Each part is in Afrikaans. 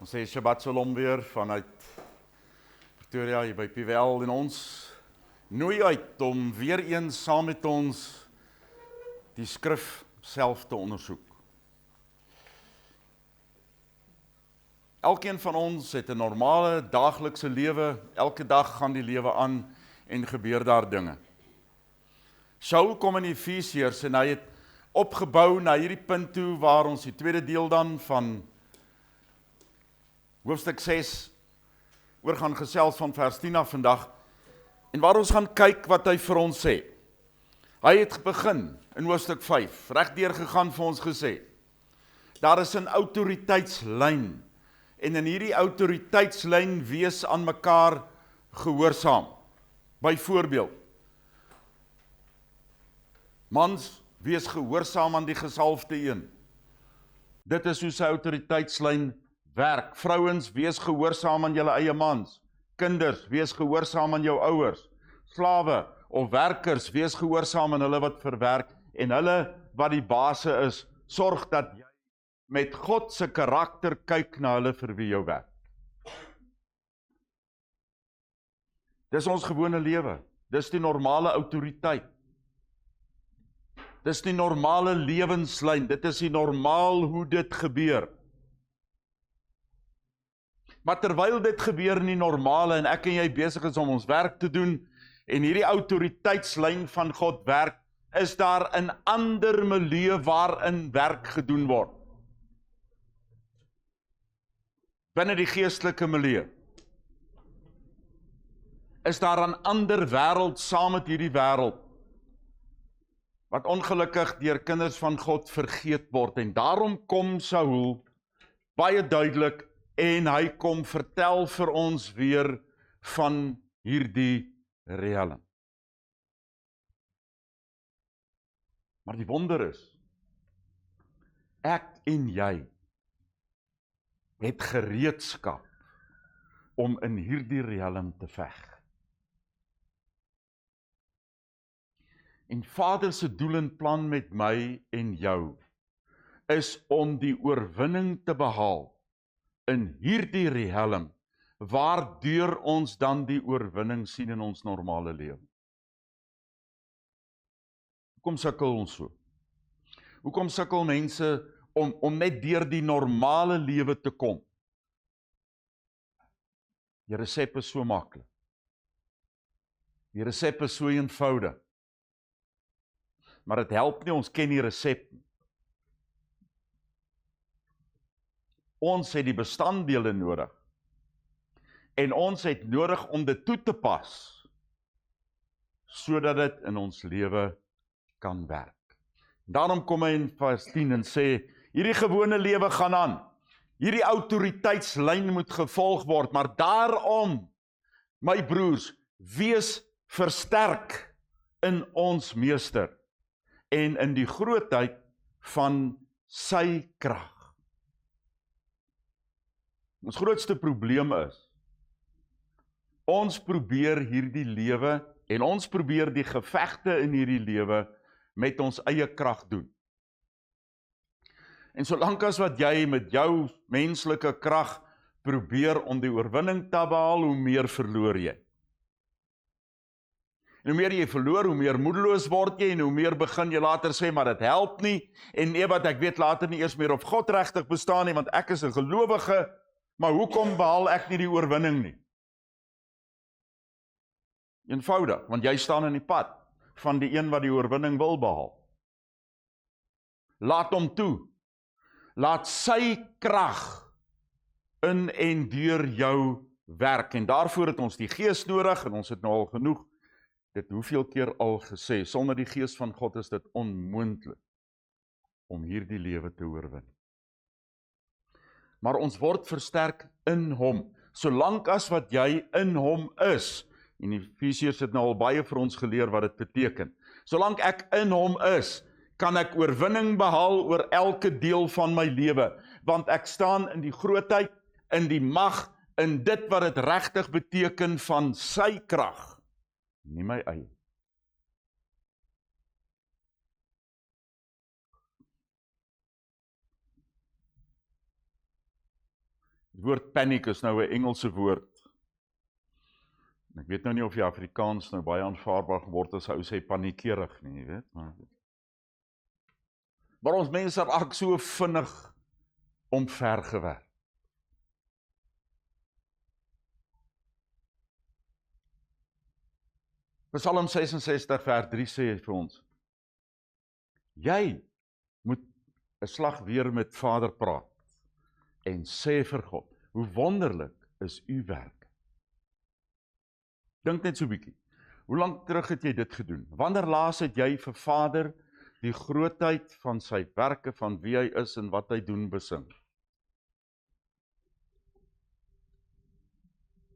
Ons sê Shabbat Shalom weer vanuit Pretoria hier by PWL en ons nooi uit om weer eens saam met ons die skrif self te ondersoek. Elkeen van ons het 'n normale daaglikse lewe, elke dag gaan die lewe aan en gebeur daar dinge. Saul kom in Efesiërs en hy het opgebou na hierdie punt toe waar ons die tweede deel dan van hoofstuk 6 oor gaan gesels van vers 10 af vandag en waar ons gaan kyk wat hy vir ons sê. Hy het begin in hoofstuk 5, regdeur gegaan vir ons gesê. Daar is 'n autoriteitslyn en in hierdie autoriteitslyn wees aan mekaar gehoorsaam. Byvoorbeeld, mans, wees gehoorsaam aan die gesalfde een. Dit is hoe sy autoriteitslyn werk. Vrouens, wees gehoorsaam aan julle eie mans. Kinders, wees gehoorsaam aan jou ouers. Slawe of werkers, wees gehoorsaam aan hulle wat verwerk. En hulle wat die baase is, sorg dat jy met God se karakter kyk na hulle vir wie jou werk. Dis ons gewone lewe. Dis die normale autoriteit. Dis die normale lewenslyn. Dit is die normaal hoe dit gebeur. Maar terwyl dit gebeur in die normale en ek en jy besig is om ons werk te doen en hierdie autoriteitslyn van God werk, is daar 'n ander milieu waarin werk gedoen word. Binne die geestelike milieu is daar 'n ander wêreld saam met hierdie wêreld wat ongelukkig deur kinders van God vergeet word en daarom kom Saul baie duidelik en hy kom vertel vir ons weer van hierdie riekeling. Maar die wonder is, ek en jy het gereedskap om in hierdie riekeling te veg. En Vader se doel en plan met my en jou is om die oorwinning te behaal in hierdie riekeling, waardeur ons dan die oorwinning sien in ons normale lewe. Hoekom sukkel ons so? Hoekom sukkel mense om net deur die normale lewe te kom? Die resep is so maklik. Die resep is so eenvoudig. Maar dit help nie, ons ken die resep nie. Ons het die bestanddele nodig. En ons het nodig om dit toe te pas, sodat dit in ons lewe kan werk. Daarom kom hy in vers 10 en sê, hierdie gewone lewe gaan aan. Hierdie autoriteitslyn moet gevolg word, maar daarom, my broers, wees versterk in ons meester en in die grootheid van sy krag. Ons grootste probleem is, ons probeer hierdie lewe en ons probeer die gevegte in hierdie lewe met ons eie krag doen. En solank as wat jy met jou menslike krag probeer om die oorwinning te behaal, hoe meer verloor jy. En hoe meer jy verloor, hoe meer moedeloos word jy en hoe meer begin jy later sê, maar dit help nie en nee wat ek weet later nie eers meer of God regtig bestaan nie, want ek is 'n gelowige, maar hoekom behaal ek nie die oorwinning nie? Eenvoudig, want jy staan in die pad van die een wat die oorwinning wil behaal. Laat hom toe. Laat sy krag in en deur jou werk. En daarvoor het ons die Gees nodig en ons het nou al genoeg dit hoeveel keer al gesê. Sonder die Gees van God is dit onmoontlik om hierdie lewe te oorwin. Maar ons word versterk in hom. Solank as wat jy in hom is, en Efesiërs het nou al baie vir ons geleer wat dit beteken. Solank ek in hom is, kan ek oorwinning behaal oor elke deel van my lewe, want ek staan in die grootheid, in die mag, in dit wat dit regtig beteken van sy krag, nie my eie. Die woord paniek is nou 'n Engelse woord. Ek weet nou nie of die Afrikaans nou baie aanvaarbaar geword as ou sê paniekerig nie, jy weet. Maar ons mense raak so vinnig omvergewerk. Psalm 66 vers 3 sê vir ons, jy moet 'n slag weer met Vader praat en sê vir God, hoe wonderlik is u werk. Dink net so 'n bietjie. Hoe lank terug het jy dit gedoen? Wanneer laas het jy vir Vader die grootheid van sy werke, van wie hy is en wat hy doen besing?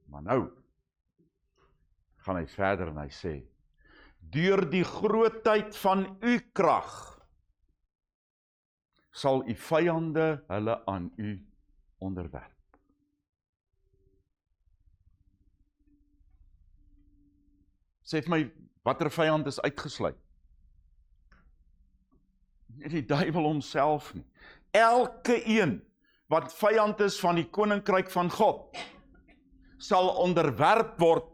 Maar nou gaan hy verder en hy sê, deur die grootheid van u krag sal u vyande hulle aan u onderwerp. Sê vir my, watter vyand is uitgesluit? Nie die duiwel homself nie. Elke een wat vyand is van die koninkryk van God, sal onderwerp word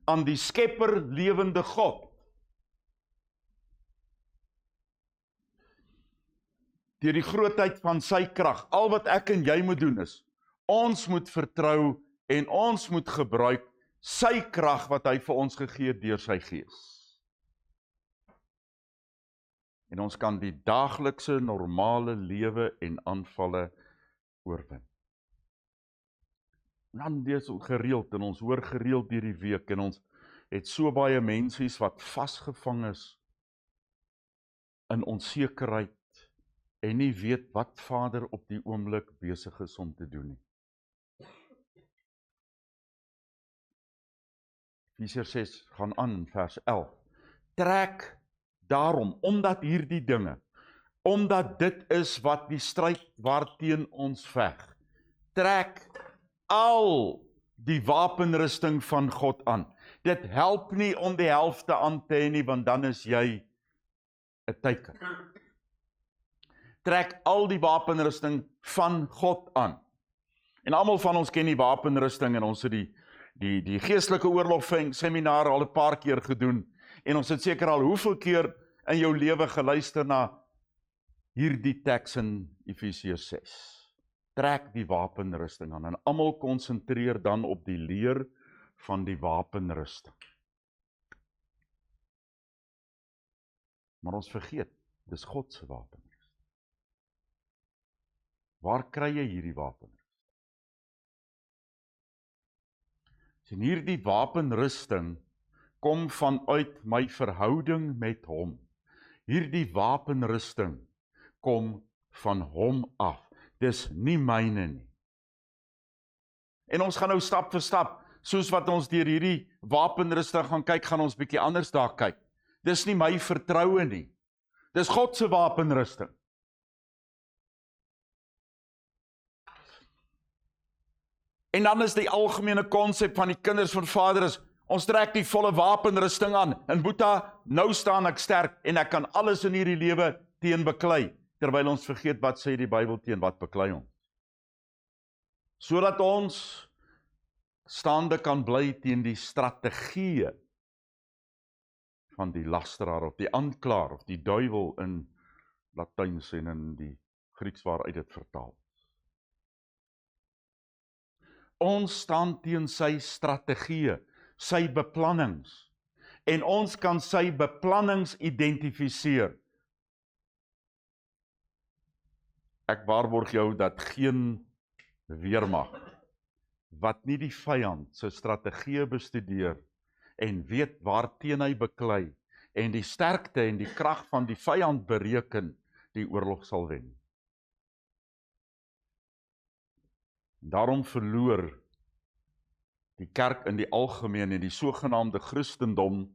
aan die skepper lewende God. Deur die grootheid van sy krag, al wat ek en jy moet doen is, ons moet vertrou en ons moet gebruik sy krag wat hy vir ons gegee het deur sy gees. En ons kan die daaglikse normale lewe en aanvalle oorwin. En dan lees ons gereeld en ons hoor gereeld deur die week en ons het so baie mensies wat vasgevang is in onsekerheid en nie weet wat Vader op die oomblik besig is om te doen nie. Efesiërs 6 gaan aan vers 11. Trek daarom, omdat hierdie dinge, omdat dit is wat die stryd waarteen ons veg, trek al die wapenrusting van God aan. Dit help nie om die helfte aan te hê nie, want dan is jy 'n teiken. Trek al die wapenrusting van God aan. En almal van ons ken die wapenrusting en ons het die geestelike oorlog seminar al 'n paar keer gedoen en ons het seker al hoeveel keer in jou lewe geluister na hierdie teks in Efesiërs 6. Trek die wapenrusting aan en almal konsentreer dan op die leer van die wapenrusting. Maar ons vergeet, dis God se wapenrusting. Waar kry jy hierdie wapenrusting? En hierdie wapenrusting kom vanuit my verhouding met hom. Hierdie wapenrusting kom van hom af. Dis nie myne nie. En ons gaan nou stap vir stap, soos wat ons deur hierdie wapenrusting gaan kyk, gaan ons bietjie anders daar kyk. Dis nie my vertroue nie. Dis God se wapenrusting. En dan is die algemene konsep van die kinders van Vader is, ons trek die volle wapenrusting aan. En Boeta, nou staan ek sterk en ek kan alles in hierdie lewe teen beklei. Terwyl ons vergeet wat sê die Bybel teen wat beklei ons. Sodat ons staande kan bly teen die strategieë van die lasteraar of die aanklaer of die duiwel in Latyns en in die Grieks waaruit dit vertaal. Ons staan teen sy strategieë, sy beplannings, en ons kan sy beplannings identifiseer. Ek waarborg jou dat geen weermag, wat nie die vyand sy strategieë bestudeer, en weet waarteen hy beklei, en die sterkte en die krag van die vyand bereken, die oorlog sal wen. Daarom verloor die kerk in die algemeen en die sogenaamde Christendom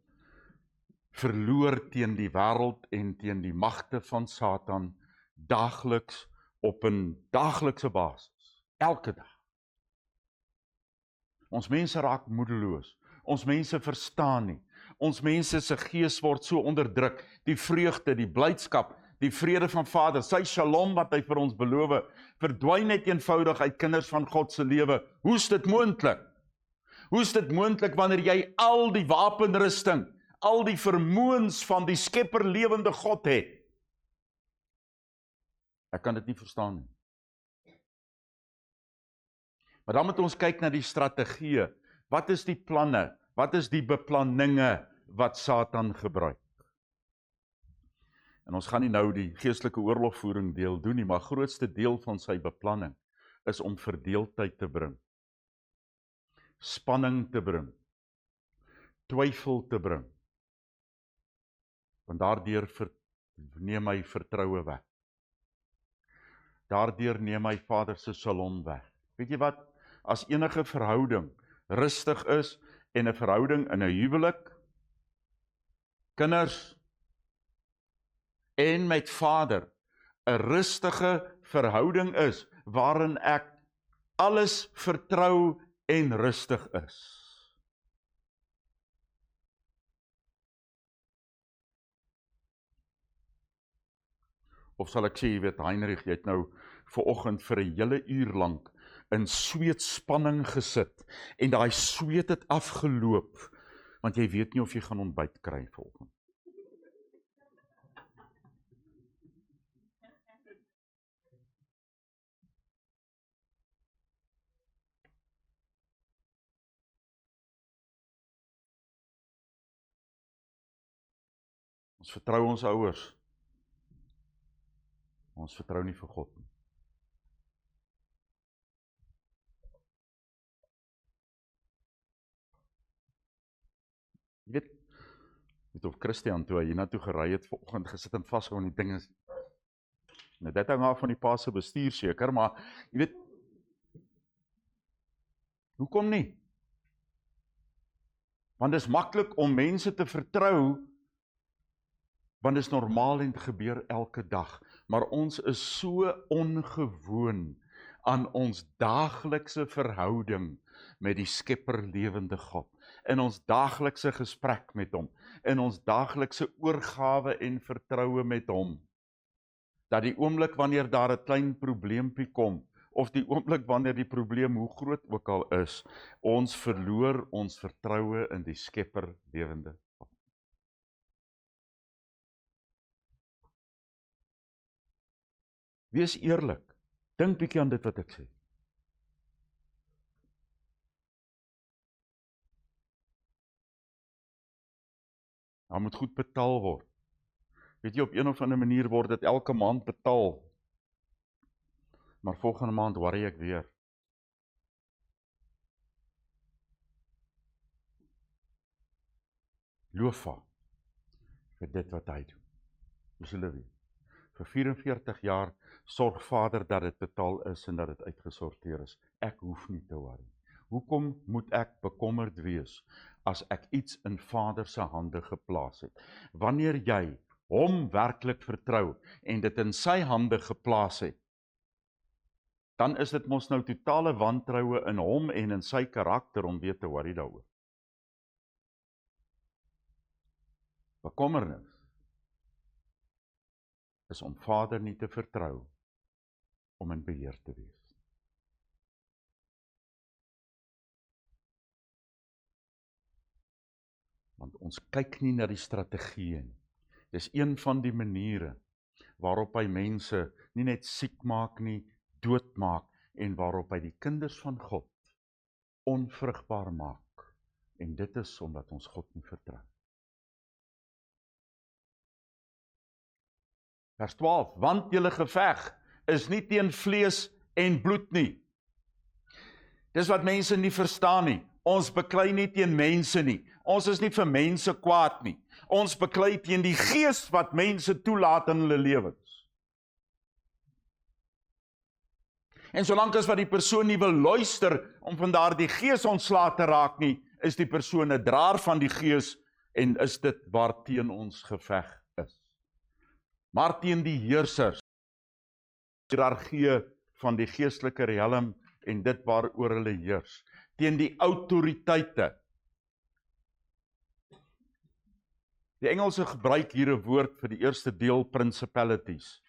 verloor teen die wêreld en teen die magte van Satan daagliks op 'n daaglikse basis, elke dag. Ons mense raak moedeloos, ons mense verstaan nie, ons mense se gees word so onderdruk, die vreugde, die blydskap, die vrede van Vader, sy shalom wat hy vir ons beloof, verdwyn net eenvoudig uit kinders van God se lewe. Hoe is dit moontlik? Hoe is dit moontlik wanneer jy al die wapenrusting, al die vermoëns van die skepper lewende God het? Ek kan dit nie verstaan nie. Maar dan moet ons kyk na die strategieë. Wat is die planne? Wat is die beplanninge wat Satan gebruik? En ons gaan nie nou die geestelike oorlogvoering deel doen nie, maar grootste deel van sy beplanning is om verdeeldheid te bring, spanning te bring, twyfel te bring. Want daardeur neem hy vertroue weg. Daardeur neem hy Vader se shalom weg. Weet jy wat? As enige verhouding rustig is en 'n verhouding in 'n huwelik, kinders en met Vader, 'n rustige verhouding is waarin ek alles vertrou en rustig is. Of sal ek sê, jy weet, Heinrich, jy het nou vanoggend vir 'n hele uur lank in sweetspanning gesit en daai sweet het afgeloop, want jy weet nie of jy gaan ontbyt kry vanoggend. Ons vertrou ons ouers. Ons vertrou nie vir God nie. Jy weet of Christian toe hy hiernatoe gery het vanoggend gesit en vasgehou en die ding is, nou dit hang af van die pa se bestuur seker, maar jy weet, hoekom nie? Want dit is maklik om mense te vertrou, want dit is normaal en gebeur elke dag, maar ons is so ongewoon aan ons daaglikse verhouding met die skepper lewende God, in ons daaglikse gesprek met hom, in ons daaglikse oorgawe en vertroue met hom, dat die oomblik wanneer daar 'n klein probleempie kom, of die oomblik wanneer die probleem hoe groot ook al is, ons verloor ons vertroue in die skepper lewende God. Wees eerlik, dink bietjie aan dit wat ek sê. Daar moet goed betaal word. Weet jy, op een of ander manier word dit elke maand betaal, maar volgende maand worry ek weer. Loof vir dit wat hy doen. Dis hulle weet. Vir 44 jaar sorg Vader dat dit betaal is en dat dit uitgesorteer is. Ek hoef nie te worry. Hoekom moet ek bekommerd wees as ek iets in Vader se hande geplaas het? Wanneer jy hom werklik vertrou en dit in sy hande geplaas het, dan is dit mos nou totale wantroue in hom en in sy karakter om weer te worry daaroor. Bekommernis is om Vader nie te vertrou, om in beheer te wees. Want ons kyk nie na die strategieë nie. Dis een van die maniere waarop hy mense nie net siek maak nie, doodmaak, en waarop hy die kinders van God onvrugbaar maak. En dit is omdat ons God nie vertrou. Vers 12, want julle geveg is nie teen vlees en bloed nie. Dis wat mense nie verstaan nie. Ons beklei nie teen mense nie. Ons is nie vir mense kwaad nie. Ons beklei teen die gees wat mense toelaat in hulle lewens. En solank as wat die persoon nie wil luister om van daardie gees ontslae te raak nie, is die persoon 'n draer van die gees en is dit waarteen ons geveg is. Maar teen die heersers, hiërargie van die geestelike riem en dit waaroor hulle heers, teen die autoriteite, Die Engelse gebruik hier 'n woord vir die eerste deel, principalities,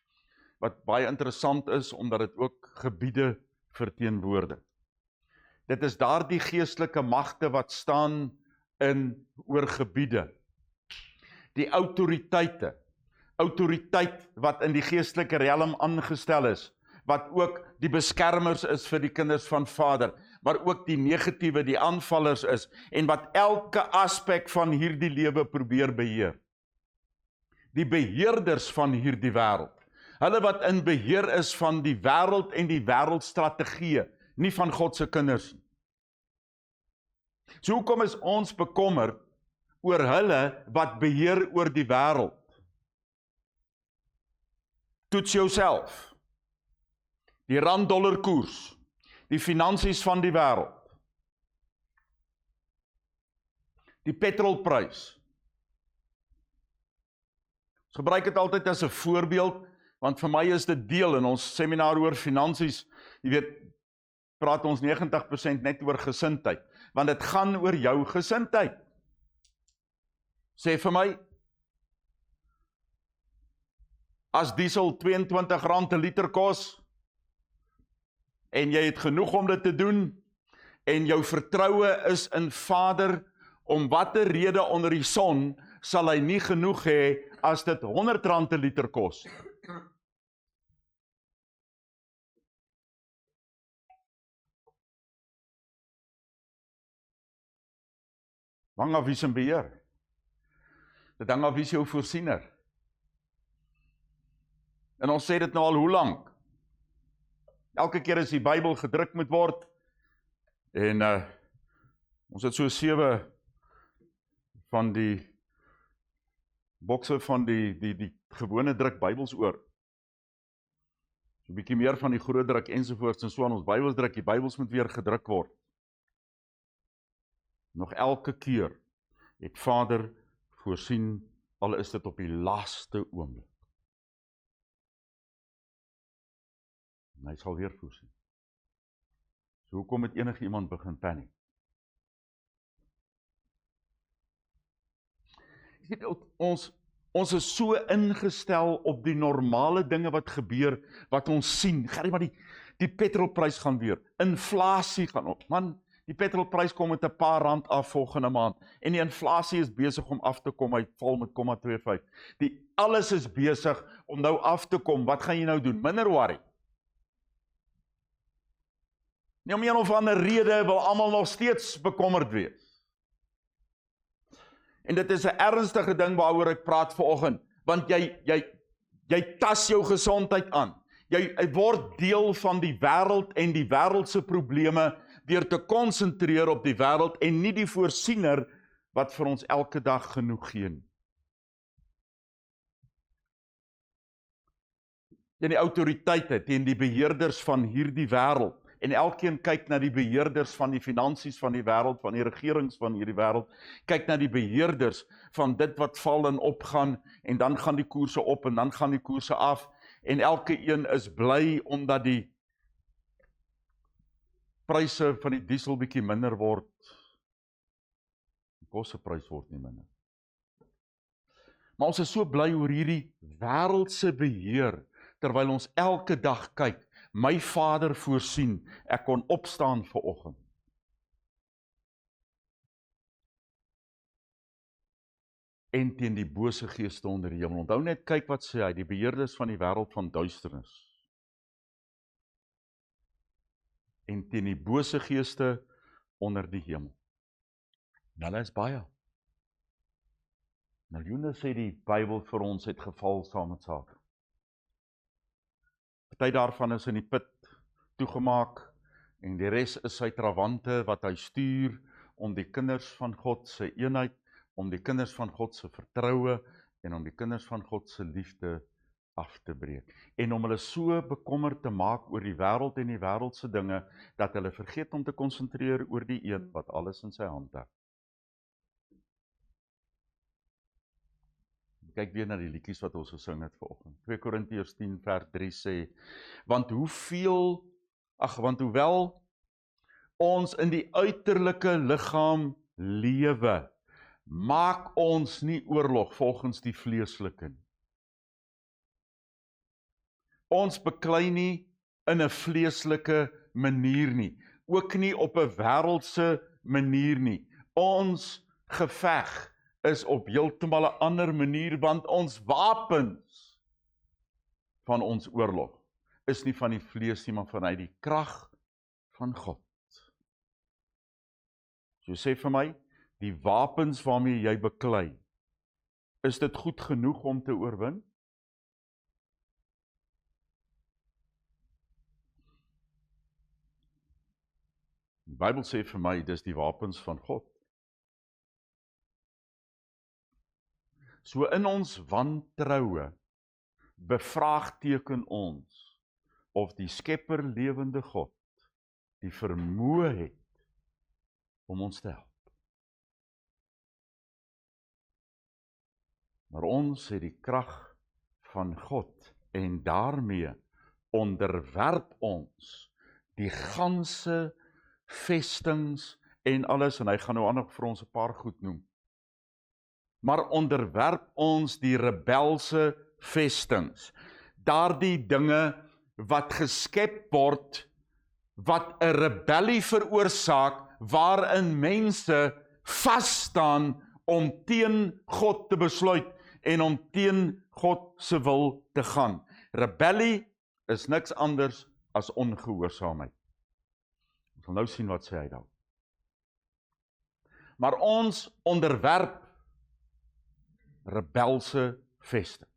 wat baie interessant is, omdat dit ook gebiede verteenwoordig. Dit is daardie geestelike magte wat staan oor gebiede. Die autoriteit wat in die geestelike realm aangestel is, wat ook die beskermers is vir die kinders van Vader, maar ook die negatiewe, die aanvallers is, en wat elke aspek van hierdie lewe probeer beheer. Die beheerders van hierdie wêreld, hulle wat in beheer is van die wêreld en die wêreldstrategieë, nie van God se kinders nie. So hoekom is ons bekommerd oor hulle wat beheer oor die wêreld? Toets jouself. Die rand-dollar koers, die finansies van die wêreld, die petrolprys. Ons gebruik dit altyd as 'n voorbeeld, want vir my is dit deel in ons seminar oor finansies. Jy weet, praat ons 90% net oor gesindheid, want dit gaan oor jou gesindheid. Sê vir my, as diesel R22 'n liter kos, en jy het genoeg om dit te doen, en jou vertroue is in Vader, om watter rede onder die son, sal hy nie genoeg hê, as dit R100 'n liter kos. Hang af wie se beheer. Dit hang af wie se jou voorsiener. En ons sê dit nou al hoe lank? Elke keer as die Bybel gedruk moet word, en ons het so 7 van die bokse van die gewone druk Bybels oor. So 'n bietjie meer van die groot druk ensovoorts en so aan ons Bybels druk, die Bybels moet weer gedruk word. Nog elke keer het Vader voorsien, al is dit op die laaste oomblik. En hy sal weer voorsien. So hoekom het enige iemand begin paniek? Ons is so ingestel op die normale dinge wat gebeur, wat ons sien. Gerrie, maar die petrolprys gaan weer, inflasie gaan op. Man, die petrolprys kom met 'n paar rand af volgende maand, en die inflasie is besig om af te kom, hy val met 0,25. Alles is besig om nou af te kom. Wat gaan jy nou doen? Minder worry. Nie om een of ander rede wil almal nog steeds bekommerd wees. En dit is 'n ernstige ding waaroor ek praat vanoggend, want jy tas jou gesondheid aan. Jy word deel van die wêreld en die wêreldse probleme deur te konsentreer op die wêreld en nie die voorsiener wat vir ons elke dag genoeg gee nie. En die autoriteite teen die beheerders van hierdie wêreld, en elkeen kyk na die beheerders van die finansies van die wêreld, van die regerings van hierdie wêreld, kyk na die beheerders van dit wat val en opgaan, en dan gaan die koerse op, en dan gaan die koerse af, en elke een is bly, omdat die pryse van die diesel bietjie minder word. Die kosseprys word nie minder. Maar ons is so bly oor hierdie wêreldse beheer, terwyl ons elke dag kyk, my Vader voorsien, ek kon opstaan vanoggend. En teen die bose geeste onder die hemel. Onthou net, kyk wat sê hy, die beheerders van die wêreld van duisternis. En teen die bose geeste onder die hemel. Hulle is baie. Miljoene sê die Bybel vir ons het geval saam met Satan. Party daarvan is in die put toegemaak, en die res is sy trawante wat hy stuur om die kinders van God se eenheid, om die kinders van God se vertroue en om die kinders van God se liefde af te breek. En om hulle so bekommerd te maak oor die wêreld en die wêreldse dinge, dat hulle vergeet om te konsentreer oor die een wat alles in sy hand het. Kyk weer na die liedjies wat ons gesing het vanoggend. 2 Korintiërs 10 vers 3 sê, want hoewel ons in die uiterlike liggaam lewe, maak ons nie oorlog volgens die vleeslike nie. Ons beklei nie in 'n vleeslike manier nie, ook nie op 'n wêreldse manier nie. Ons geveg is op heeltemal 'n ander manier, want ons wapens van ons oorlog is nie van die vlees nie, maar vanuit die krag van God. So sê vir my, die wapens waarmee jy beklei, is dit goed genoeg om te oorwin? Die Bybel sê vir my, dis die wapens van God. So in ons wantroue bevraagteken ons of die Skepper lewende God die vermoë het om ons te help. Maar ons het die krag van God en daarmee onderwerp ons die ganse vestings en alles, en hy gaan nou nog vir ons 'n paar goed noem. Maar onderwerp ons die rebelse vestings, daardie dinge wat geskep word, wat 'n rebellie veroorsaak, waarin mense vas staan om teen God te besluit en om teen God se wil te gaan. Rebellie is niks anders as ongehoorsaamheid. Ons sal nou sien wat sê hy daar. Maar ons onderwerp rebelse vestings.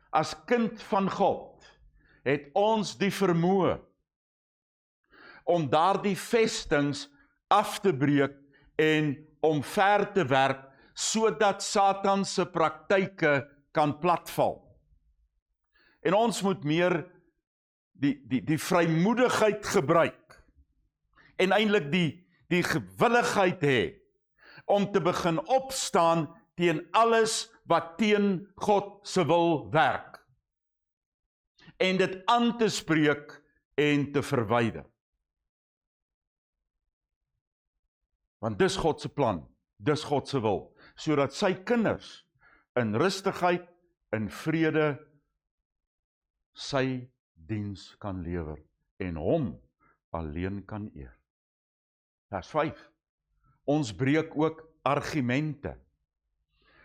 As kind van God het ons die vermoë om daardie vestings af te breek en om ver te werp, sodat Satan se praktyke kan platval. En ons moet meer die vrymoedigheid gebruik en eintlik die gewilligheid hê om te begin opstaan teen alles wat teen God se wil werk en dit aan te spreek en te verwyder. Want dis God se plan, dis God se wil, sodat sy kinders in rustigheid, in vrede, sy diens kan lewer en hom alleen kan eer. Vers 5. Ons breek ook argumente.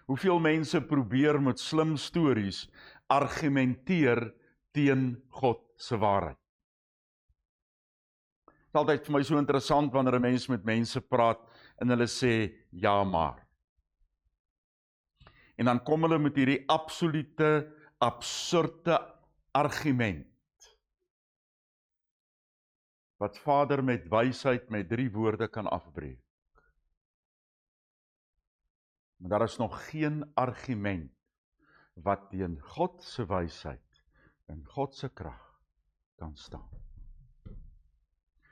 Hoeveel mense probeer met slim stories argumenteer teen God se waarheid? Het is altyd vir my so interessant wanneer 'n mens met mense praat en hulle sê ja maar. En dan kom hulle met hierdie absolute, absurde argument. Wat Vader met wysheid met 3 woorde kan afbreek. Maar daar is nog geen argument wat teen God se wysheid en God se krag kan staan.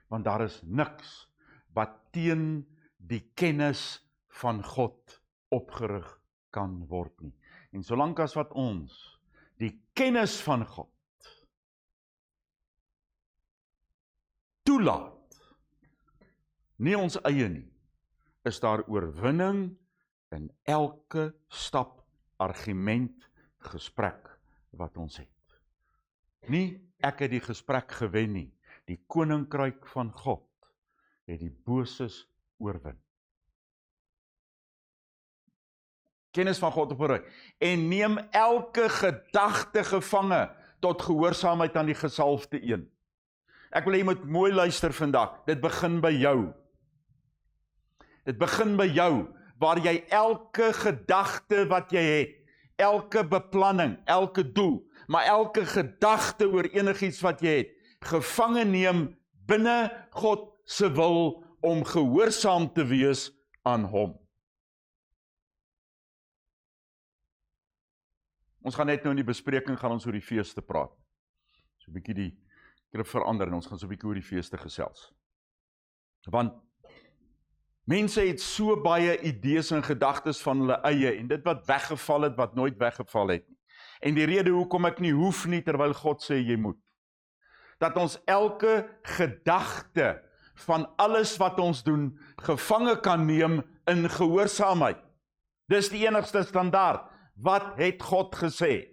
Want daar is niks wat teen die kennis van God opgerig kan word nie. En solank as wat ons die kennis van God toelaat, nie ons eie nie, is daar oorwinning in elke stap, argument, gesprek wat ons het. Nie ek het die gesprek gewen nie, die koninkryk van God het die boses oorwin. Kennis van God opgerig en neem elke gedagte gevange tot gehoorsaamheid aan die gesalfde een. Ek wil hê jy moet mooi luister vandag. Dit begin by jou. Dit begin by jou, waar jy elke gedagte wat jy het, elke beplanning, elke doel, maar elke gedagte oor enigiets wat jy het, gevange neem binne God se wil om gehoorsaam te wees aan hom. Ons gaan net nou in die bespreking gaan ons oor die feeste praat. So 'n bietjie die skrif verander en ons gaan so 'n bietjie oor die feeste gesels. Want mense het so baie idees en gedagtes van hulle eie en dit wat weggeval het, wat nooit weggeval het nie. En die rede hoekom ek nie hoef nie terwyl God sê jy moet. Dat ons elke gedagte van alles wat ons doen, gevange kan neem in gehoorsaamheid. Dis die enigste standaard. Wat het God gesê?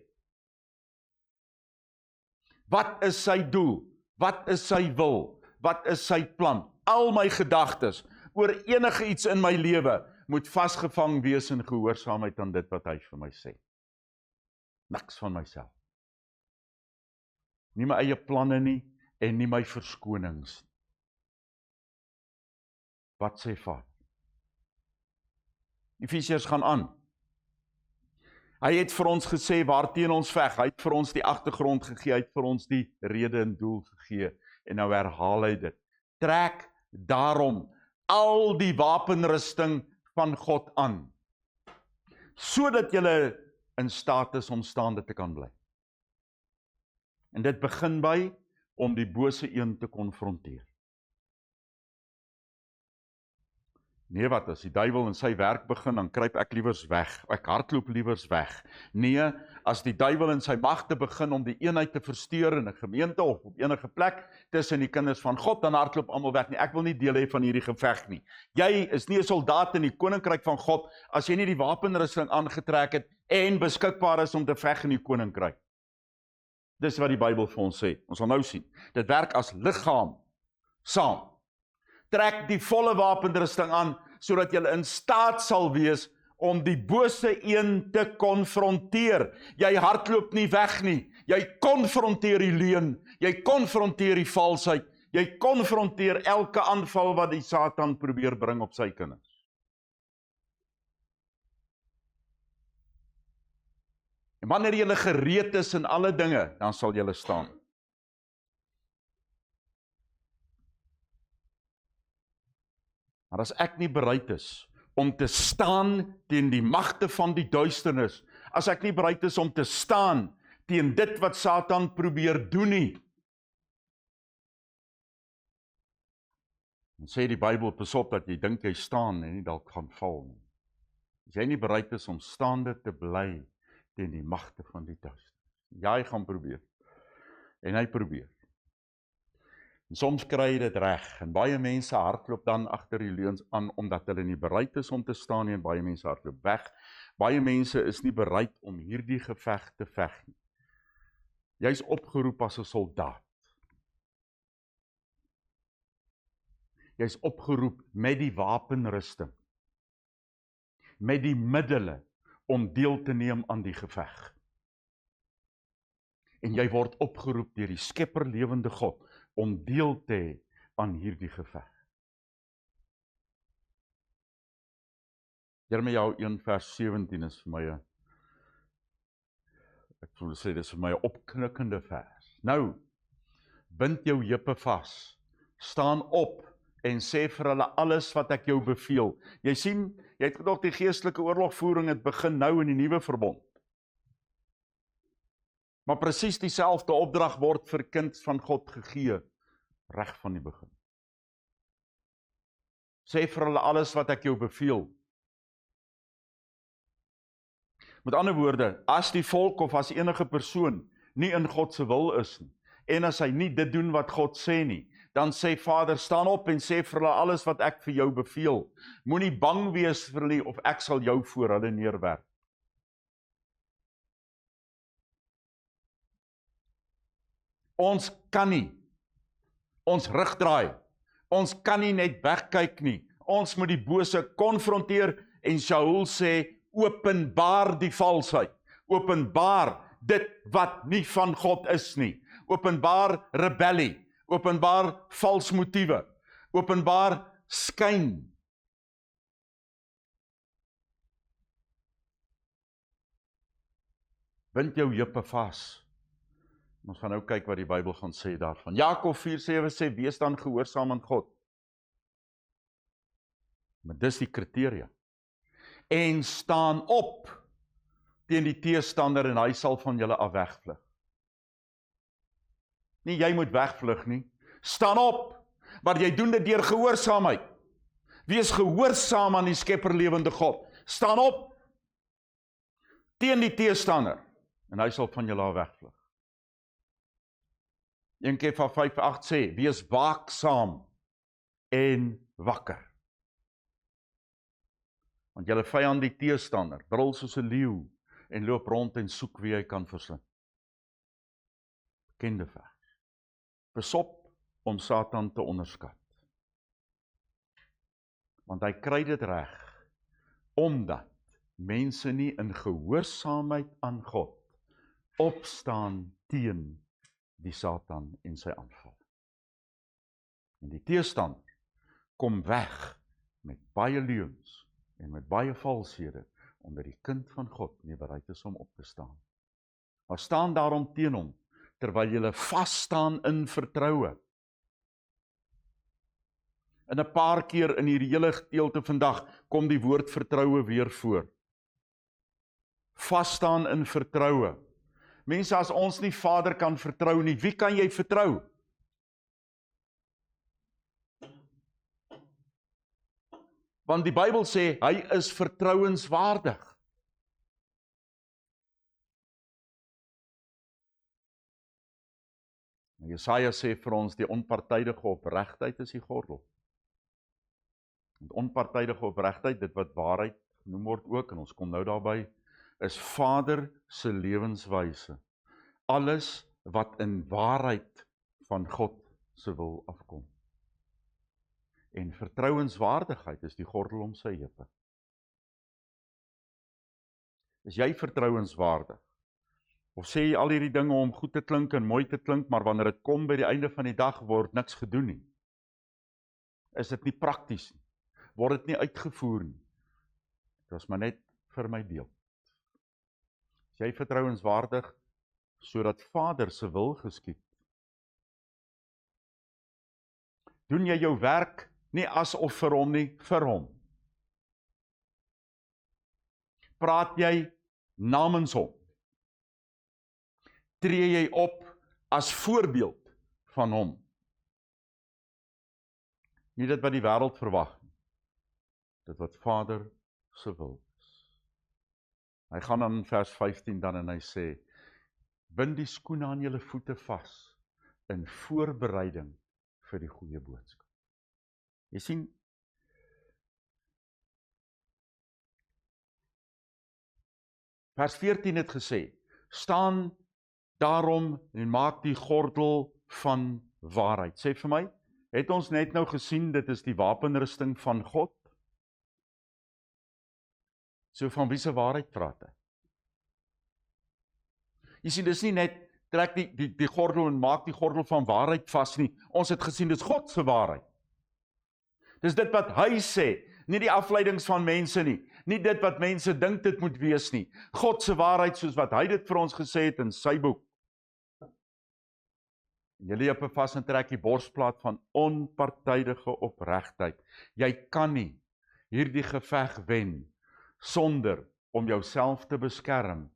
Wat is sy doel? Wat is sy wil? Wat is sy plan? Al my gedagtes oor enige iets in my lewe moet vasgevang wees in gehoorsaamheid aan dit wat hy vir my sê. Niks van myself. Nie my eie planne nie en nie my verskonings. Wat sê Vader? Efesiërs gaan aan. Hy het vir ons gesê waarteen ons veg. Hy het vir ons die agtergrond gegee, hy het vir ons die rede en doel gegee. En nou herhaal hy dit. Trek daarom al die wapenrusting van God aan, sodat julle in staat is om staande te kan bly. En dit begin by om die bose een te konfronteer. Nee, wat as die duiwel in sy werk begin, dan kruip ek liewers weg, ek hardloop liewers weg. Nee, as die duiwel in sy magte begin om die eenheid te versteur in 'n gemeente of op enige plek tussen die kinders van God, dan hardloop almal weg nie. Ek wil nie deel hê van hierdie geveg nie. Jy is nie 'n soldaat in die koninkryk van God as jy nie die wapenrusting aangetrek het en beskikbaar is om te veg in die koninkryk. Dis wat die Bybel vir ons sê. Ons sal nou sien. Dit werk as liggaam saam. Trek die volle wapenrusting aan, sodat jy in staat sal wees om die bose een te konfronteer. Jy hardloop nie weg nie. Jy konfronteer die leuen, jy konfronteer die valsheid, jy konfronteer elke aanval wat die Satan probeer bring op sy kinders. En wanneer jy gereed is in alle dinge, dan sal jy staan. Maar as ek nie bereid is om te staan teen die magte van die duisternis, as ek nie bereid is om te staan teen dit wat Satan probeer doen nie, dan sê die Bybel, pas op dat jy dink jy staan en nie dalk gaan val nie. As jy nie bereid is om staande te bly teen die magte van die duisternis, jy gaan probeer, en hy probeer. En soms kry jy dit reg, en baie mense hardloop dan agter die leuns aan, omdat hulle nie bereid is om te staan nie, en baie mense hardloop weg. Baie mense is nie bereid om hierdie geveg te veg nie. Jy is opgeroep as 'n soldaat. Jy is opgeroep met die wapenrusting, met die middele om deel te neem aan die geveg. En jy word opgeroep deur die Skepper lewende God om deel te hê aan hierdie geveg. Jeremia 1 vers 17 is vir my ek wil sê dis vir my 'n opknikkende vers. Nou, bind jou heupe vas, staan op en sê vir hulle alles wat ek jou beveel. Jy sien, jy het gedog die geestelike oorlogvoering het begin nou in die nuwe verbond. Maar presies dieselfde opdrag word vir kind van God gegee, reg van die begin. Sê vir hulle alles wat ek jou beveel. Met ander woorde, as die volk of as enige persoon nie in God se wil is nie, en as hy nie dit doen wat God sê nie, dan sê Vader, staan op en sê vir hulle alles wat ek vir jou beveel. Moenie bang wees vir hulle of ek sal jou voor hulle neerwerp. Ons kan nie, ons rug draai, ons kan nie net wegkyk nie, ons moet die bose konfronteer en Saul sê, openbaar die valsheid, openbaar dit wat nie van God is nie, openbaar rebellie, openbaar vals motiewe, openbaar skyn. Bind jou heupe vas. Ons gaan nou kyk wat die Bybel gaan sê daarvan. Jakob 4:7 sê, wees dan gehoorsaam aan God. Maar dis die kriteria. En staan op teen die teestander en hy sal van julle af wegvlug. Nie jy moet wegvlug nie. Staan op, maar jy doen dit deur gehoorsaamheid. Wees gehoorsaam aan die Skepper lewende God. Staan op teen die teestander en hy sal van julle af wegvlug. 1 Kefa 5:8 sê, wees waaksaam en wakker. Want julle vyand die teestander, brul soos 'n leeu en loop rond en soek wie hy kan verslind. Bekende vers. Besop om Satan te onderskat. Want hy kry dit reg, omdat mense nie in gehoorsaamheid aan God opstaan teen die Satan en sy aanval. En die teestander kom weg met baie leuns en met baie valshede, omdat die kind van God nie bereid is om op te staan. Maar staan daarom teen hom, terwyl julle vas staan in vertroue. En 'n paar keer in hierdie hele gedeelte vandag kom die woord vertroue weer voor. Vas staan in vertroue. Mense, as ons nie Vader kan vertrou nie, wie kan jy vertrou? Want die Bybel sê, hy is vertrouenswaardig. Jesaja sê vir ons, die onpartydige opregtheid is die gordel. En onpartydige opregtheid, dit wat waarheid genoem word ook, en ons kom nou daarby, is Vader se lewenswyse. Alles wat in waarheid van God se wil afkom. En vertrouenswaardigheid is die gordel om sy heupe. Is jy vertrouenswaardig? Of sê jy al hierdie dinge om goed te klink en mooi te klink, maar wanneer dit kom by die einde van die dag, word niks gedoen nie? Is dit nie prakties nie? Word dit nie uitgevoer nie? Dit is maar net vir my deel. Is jy vertrouenswaardig, sodat Vader se wil geskied? Doen jy jou werk nie asof vir hom nie, vir hom? Praat jy namens hom? Tree jy op as voorbeeld van hom? Nie dit wat die wêreld verwag nie, dit wat Vader se wil is. Hy gaan dan in vers 15 dan en hy sê, bind die skoene aan julle voete vas, in voorbereiding vir die goeie boodskap. Jy sien, vers 14 het gesê, staan daarom en maak die gordel van waarheid. Sê vir my, het ons net nou gesien, dit is die wapenrusting van God? So van wie se waarheid praat hy? Jy sien, dis nie net, trek die gordel en maak die gordel van waarheid vas nie. Ons het gesien, dis God se waarheid. Dis dit wat hy sê, nie die afleidings van mense nie, nie dit wat mense dink dit moet wees nie. God se waarheid soos wat hy dit vir ons gesê het in sy boek. Julle heupe vas en trek die borsplaat van onpartydige opregtheid. Jy kan nie hierdie geveg wen sonder om jouself te beskerm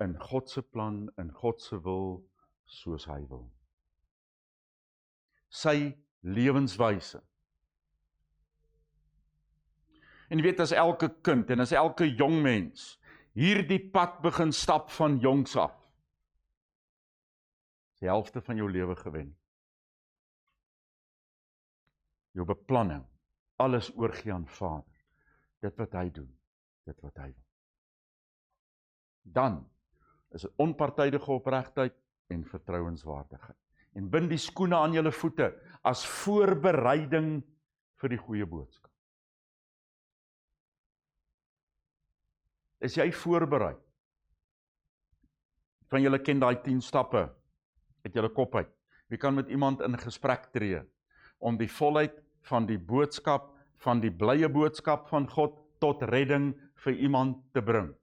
in God se plan, in God se wil, soos hy wil. Sy lewenswyse. En jy weet, as elke kind en as elke jong mens hierdie pad begin stap van jongs af, is die helfte van jou lewe gewen. Jou beplanning, alles oorgee aan Vader. Dit wat hy doen, dit wat hy wil. Dan is dit onpartydige opregtheid en vertrouenswaardigheid. En bind die skoene aan julle voete as voorbereiding vir die goeie boodskap. Is jy voorberei? Van julle ken daai 10 stappe uit julle kop uit. Wie kan met iemand in gesprek tree om die volheid van die boodskap, van die blye boodskap van God tot redding vir iemand te bring?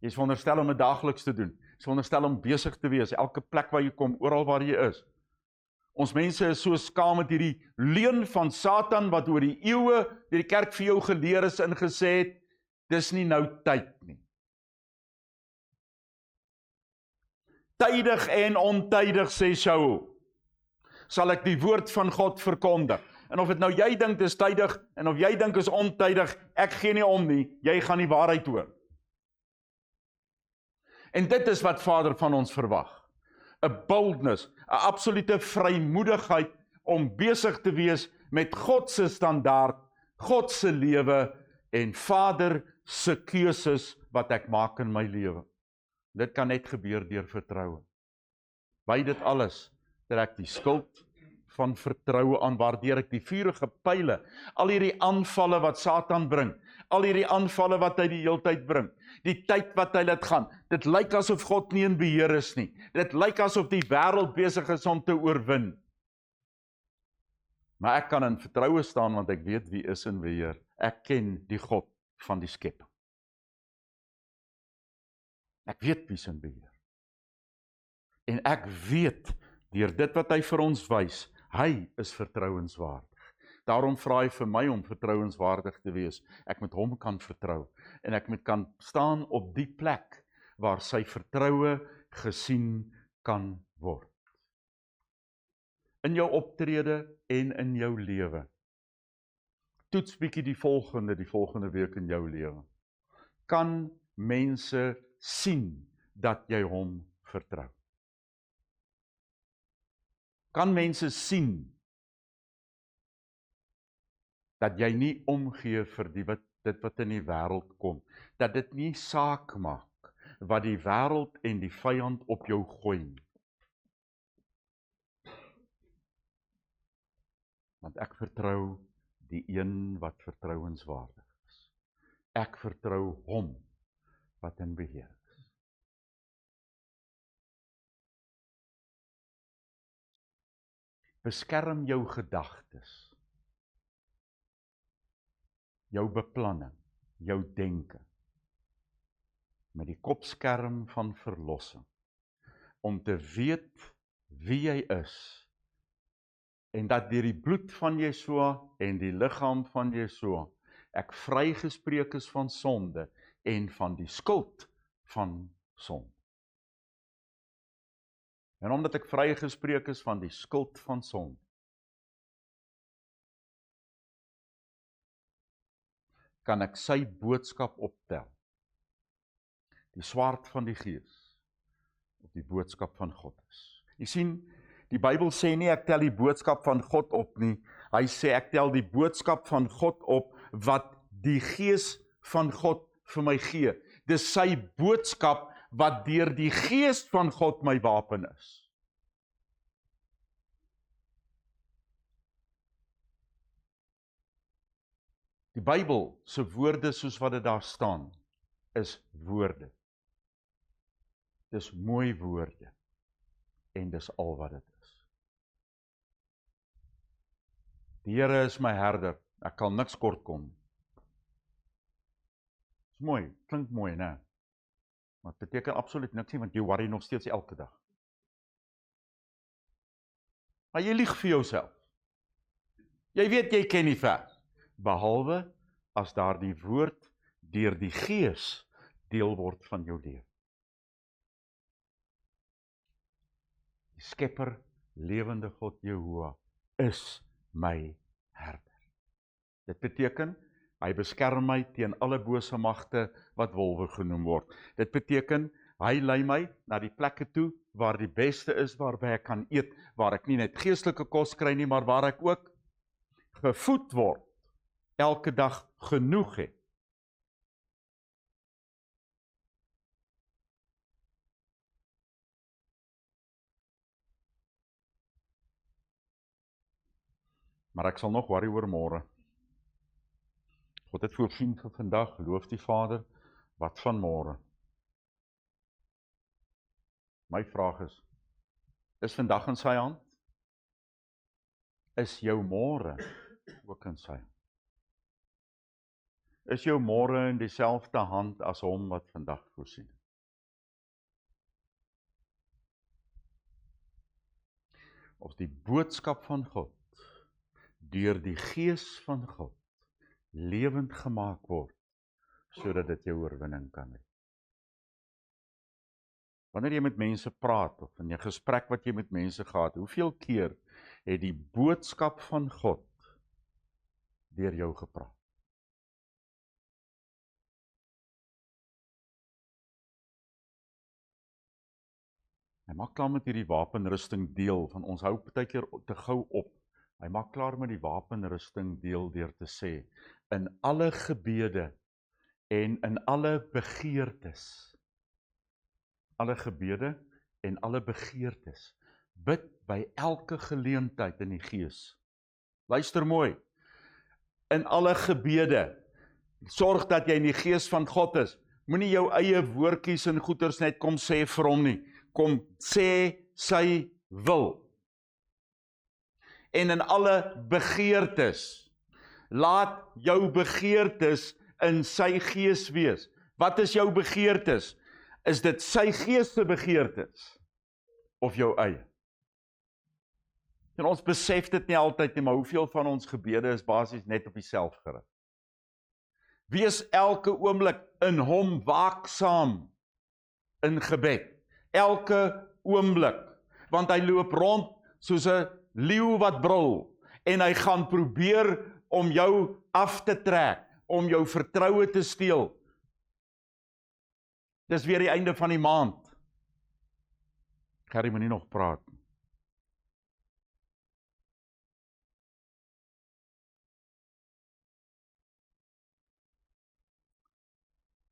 Jy is veronderstel om dit daagliks te doen. Jy is veronderstel om besig te wees, elke plek waar jy kom, oral waar jy is. Ons mense is so skaam met hierdie leuen van Satan, wat oor die eeue deur die kerk vir jou geleer is en gesê het, dis nie nou tyd nie. Tydig en ontydig, sê Saul, sal ek die woord van God verkondig. En of dit nou jy dink is tydig, en of jy dink is ontydig, ek gee nie om nie, jy gaan die waarheid hoor. En dit is wat Vader van ons verwag. 'n boldness, 'n absolute vrymoedigheid om besig te wees met God se standaard, God se lewe en Vader se keuses wat ek maak in my lewe. Dit kan net gebeur deur vertroue. By dit alles trek die skuld van vertroue aan, waardeur ek die vurige pyle, al hierdie aanvalle wat Satan bring, al hierdie aanvalle wat hy die heeltyd bring, die tyd wat hy laat gaan, dit lyk asof God nie in beheer is nie, dit lyk asof die wêreld besig is om te oorwin. Maar ek kan in vertroue staan, want ek weet wie is in beheer. Ek ken die God van die skepping. Ek weet wie is in beheer. En ek weet, deur dit wat hy vir ons wys, hy is vertrouenswaardig. Daarom vra hy vir my om vertrouenswaardig te wees. Ek moet hom kan vertrou. En ek moet kan staan op die plek waar sy vertroue gesien kan word. In jou optrede en in jou lewe. Toets bietjie die volgende week in jou lewe. Kan mense sien dat jy hom vertrou? Kan mense sien dat jy nie omgee vir dit wat in die wêreld kom, dat dit nie saak maak wat die wêreld en die vyand op jou gooi nie. Want ek vertrou die een wat vertrouenswaardig is. Ek vertrou hom wat in beheer is. Beskerm jou gedagtes, jou beplanning, jou denke, met die kopskerm van verlossing, om te weet wie jy is, en dat deur die bloed van Yeshua en die liggaam van Yeshua, ek vrygespreek is van sonde en van die skuld van sonde. En omdat ek vrygespreek is van die skuld van sonde, kan ek sy boodskap optel. Die swaard van die Gees, op die boodskap van God is. Jy sien, die Bybel sê nie ek tel die boodskap van God op nie, hy sê ek tel die boodskap van God op wat die Gees van God vir my gee. Dis sy boodskap wat deur die Gees van God my wapen is. Die Bybel se woorde soos wat dit daar staan, is woorde. Dis mooi woorde en dis al wat dit is. Die Here is my herder, ek kan niks kort kom. Dis mooi, klink mooi, né? Maar dit beteken absoluut niks nie, want jy worry nog steeds elke dag. Maar jy lieg vir jouself. Jy weet jy ken die vers, behalwe as daar die woord deur die Gees deel word van jou lewe. Die Skepper, lewende God Jehovah, is my herder. Dit beteken, hy beskerm my teen alle bose magte wat wolwe genoem word. Dit beteken, hy lei my na die plekke toe waar die beste is, waarby ek kan eet, waar ek nie net geestelike kos kry nie, maar waar ek ook gevoed word, elke dag genoeg het. Maar ek sal nog worry oor môre. God het voorsien vir vandag, loof die Vader, wat van môre? My vraag is vandag in sy hand? Is jou môre ook in sy hand? Is jou môre in dieselfde hand as hom wat vandag voorsien? Of die boodskap van God, deur die Gees van God, lewend gemaak word, sodat dit jou oorwinning kan hê. Wanneer jy met mense praat, of in 'n gesprek wat jy met mense gehad, hoeveel keer het die boodskap van God deur jou gepraat? En maak klaar met hierdie wapenrusting deel van ons hou partykeer te gou op Hy maak klaar met die wapenrusting deel deur te sê, in alle gebede en in alle begeertes, bid by elke geleentheid in die Gees. Luister mooi, in alle gebede, sorg dat jy in die Gees van God is. Moenie jou eie woordjies en goeters net kom sê vir hom nie. Kom sê sy wil. En in alle begeertes, laat jou begeertes in sy Gees wees. Wat is jou begeertes? Is dit sy Gees se begeertes? Of jou eie? En ons besef dit nie altyd nie, maar hoeveel van ons gebede is basies net op jouself gerig. Wees elke oomblik in hom waaksaam in gebed. Elke oomblik. Want hy loop rond soos 'n leeu wat brul. En hy gaan probeer om jou af te trek. Om jou vertroue te steel. Dis weer die einde van die maand. Gerrie moet nie nog praat.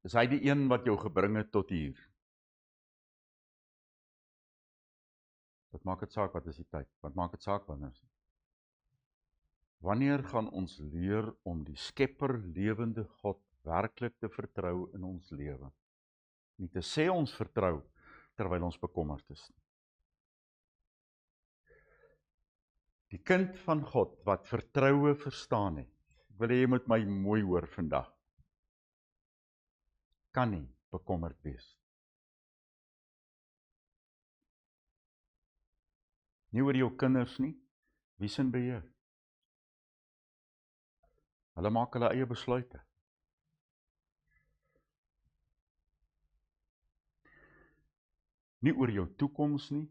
Is hy die een wat jou gebring het tot hier? Wat maak dit saak, wat is die tyd? Wat maak dit saak, wanneer? Wanneer gaan ons leer om die skepper lewende God werklik te vertrou in ons lewe? Nie te sê ons vertrou, terwyl ons bekommerd is. Die kind van God, wat vertroue verstaan het, ek wil hê jy moet my mooi hoor vandag, kan nie bekommerd wees. Nie oor jou kinders nie, wie is in beheer? Hulle maak hulle eie besluite. Nie oor jou toekoms nie.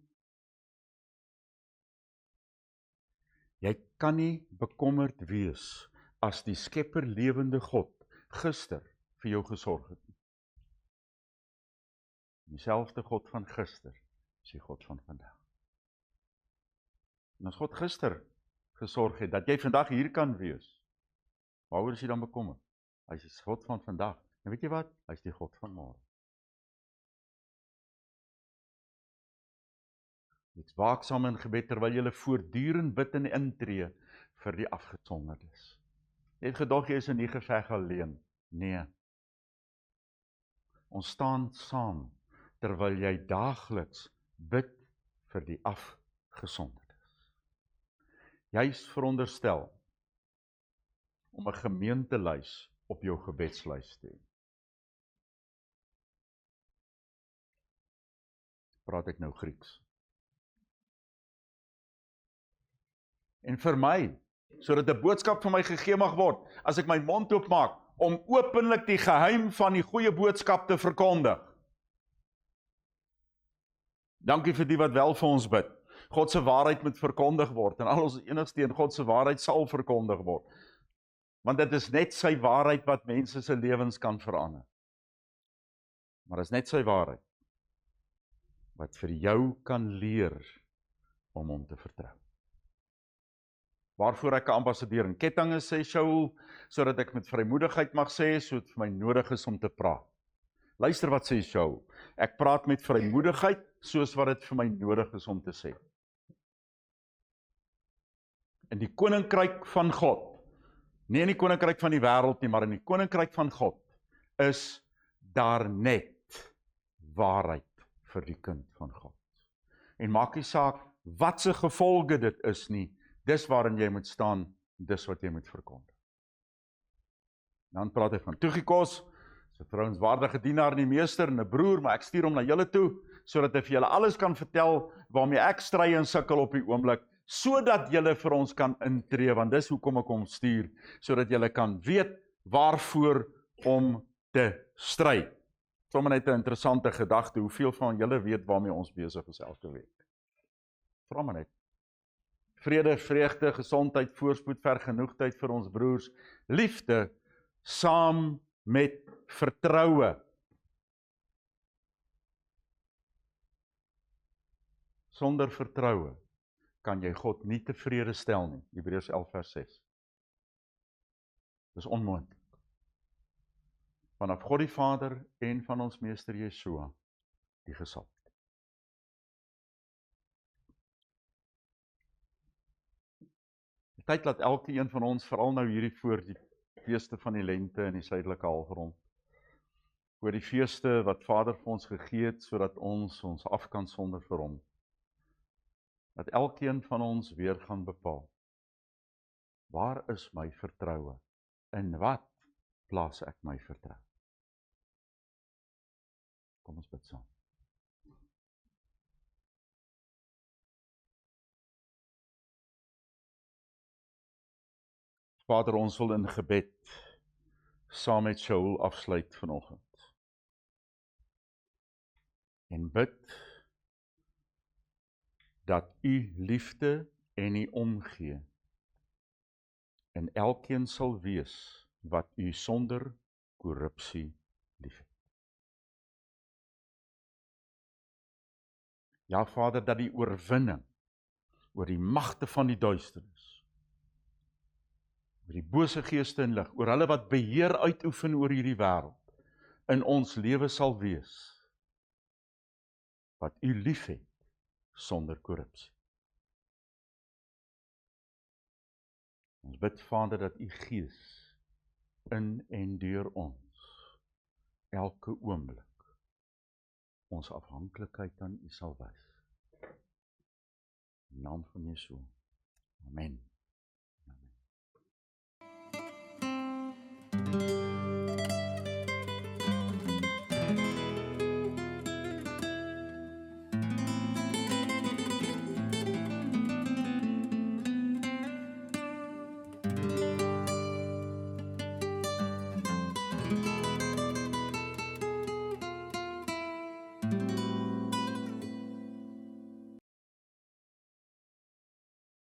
Jy kan nie bekommerd wees as die skepper lewende God gister vir jou gesorg het. Dieselfde God van gister is die God van vandag. En as God gister gesorg het, dat jy vandag hier kan wees, waaroor is jy dan bekommerd? Hy is die God van vandag. En weet jy wat? Hy is die God van môre. Wees waaksaam in gebed, terwyl jy voortdurend bid en intree vir die afgesonderdes. Jy het gedog jy is in die geveg alleen. Nee. Ons staan saam, terwyl jy daagliks bid vir die afgesonderdes. Jy is veronderstel om 'n gemeentelys op jou gebedslys te hê. Praat ek nou Grieks? En vir my, sodat 'n boodskap van my gegee mag word, as ek my mond oopmaak, om openlik die geheim van die goeie boodskap te verkondig. Dankie vir die wat wel vir ons bid. God se waarheid moet verkondig word, en al ons enigste in God se waarheid sal verkondig word. Want dit is net sy waarheid wat mense se lewens kan verander. Maar dit is net sy waarheid wat vir jou kan leer om hom te vertrou. Waarvoor ek 'n ambassadeur in ketting is, sê Shaul, sodat ek met vrymoedigheid mag sê, so dit vir my nodig is om te praat. Luister wat sê Shaul. Ek praat met vrymoedigheid, soos wat dit vir my nodig is om te sê. In die koninkryk van God, nie in die koninkryk van die wêreld nie, maar in die koninkryk van God, is daar net waarheid vir die kind van God. En maak nie saak wat se gevolge dit is nie, dis waarin jy moet staan, dis wat jy moet verkondig. Dan praat hy van Tychicus, sy vrouenswaardige dienaar en die meester en 'n broer, maar ek stuur hom na julle toe, sodat hy vir julle alles kan vertel, waarmee ek stry en sukkel op die oomblik, sodat julle vir ons kan intree, want dis hoekom ek hom stuur, sodat julle kan weet waarvoor om te stry. Sommer net 'n interessante gedagte, hoeveel van julle weet waarmee ons besig is elke week? Vra maar net. Vrede, vreugde, gesondheid, voorspoed, vergenoegdheid vir ons broers, liefde, saam met vertroue. Sonder vertroue kan jy God nie tevrede stel nie. Hebreërs 11 vers 6. Dis onmoontlik. Vanaf God die Vader en van ons Meester Yeshua, die gesalfde. Die tyd laat elke een van ons, veral nou hierdie voor die feeste van die lente in die suidelike halfrond, voor die feeste wat Vader vir ons gegee het, sodat ons af kan sonder vir hom, dat elkeen van ons weer gaan bepaal, waar is my vertroue? In wat plaas ek my vertroue? Kom ons bid saam. Vader, ons wil in gebed saam met Shaul afsluit vanoggend. En bid dat u liefde en u omgee in elkeen sal wees wat u sonder korrupsie liefhet. Ja, Vader, dat die oorwinning oor die magte van die duisternis, oor die bose geeste en lig, oor hulle wat beheer uitoefen oor hierdie wêreld, in ons lewe sal wees, wat u liefhet sonder korrupsie. Ons bid, Vader, dat u Gees in en deur ons elke oomblik ons afhanklikheid aan u sal wys. In die naam van Yeshua. Amen.